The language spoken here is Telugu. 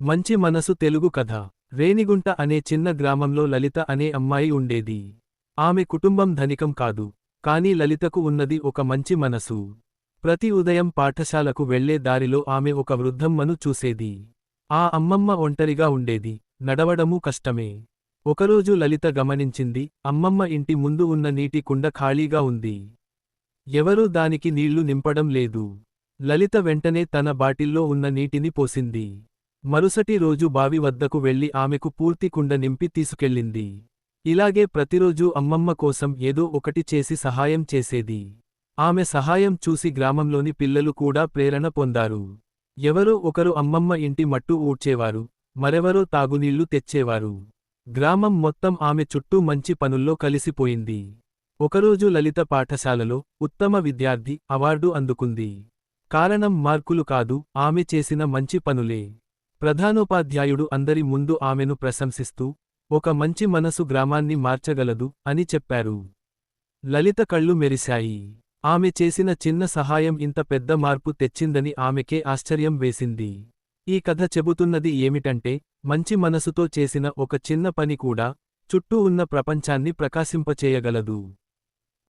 మంచి మనసు తెలుగు కథ. రేణిగుంట అనే చిన్న గ్రామంలో లలిత అనే అమ్మాయి ఉండేది. ఆమె కుటుంబం ధనికం కాదు, కానీ లలితకు ఉన్నది ఒక మంచి మనసు. ప్రతి ఉదయం పాఠశాలకు వెళ్లే దారిలో ఆమె ఒక వృద్ధమ్మను చూసేది. ఆ అమ్మమ్మ ఒంటరిగా ఉండేది, నడవడమూ కష్టమే. ఒకరోజు లలిత గమనించింది, అమ్మమ్మ ఇంటి ముందు ఉన్న నీటి కుండ ఖాళీగా ఉంది. ఎవరూ దానికి నీళ్లు నింపడం లేదు. లలిత వెంటనే తన బాటిల్లో ఉన్న నీటిని పోసింది. మరుసటి రోజు బావి వద్దకు వెళ్లి ఆమెకు పూర్తి కుండ నింపి తీసుకెళ్ళింది. ఇలాగే ప్రతిరోజూ అమ్మమ్మ కోసం ఏదో ఒకటి చేసి సహాయం చేసేది. ఆమె సహాయం చూసి గ్రామంలోని పిల్లలు కూడా ప్రేరణ పొందారు. ఎవరో ఒకరు అమ్మమ్మ ఇంటి మట్టు ఊడ్చేవారు, మరెవరో తాగునీళ్లు తెచ్చేవారు. గ్రామం మొత్తం ఆమె చుట్టూ మంచి పనుల్లో కలిసిపోయింది. ఒకరోజు లలిత పాఠశాలలో ఉత్తమ విద్యార్థి అవార్డు అందుకుంది. కారణం మార్కులు కాదు, ఆమె చేసిన మంచి పనులే. ప్రధానోపాధ్యాయుడు అందరి ముందు ఆమెను ప్రశంసిస్తూ, ఒక మంచి మనసు గ్రామాన్ని మార్చగలదు అని చెప్పారు. లలిత కళ్ళు మెరిశాయి. ఆమె చేసిన చిన్న సహాయం ఇంత పెద్ద మార్పు తెచ్చిందని ఆమెకే ఆశ్చర్యం వేసింది. ఈ కథ చెబుతున్నది ఏమిటంటే, మంచి మనసుతో చేసిన ఒక చిన్న పని కూడా చుట్టూ ఉన్న ప్రపంచాన్ని ప్రకాశింపచేయగలదు.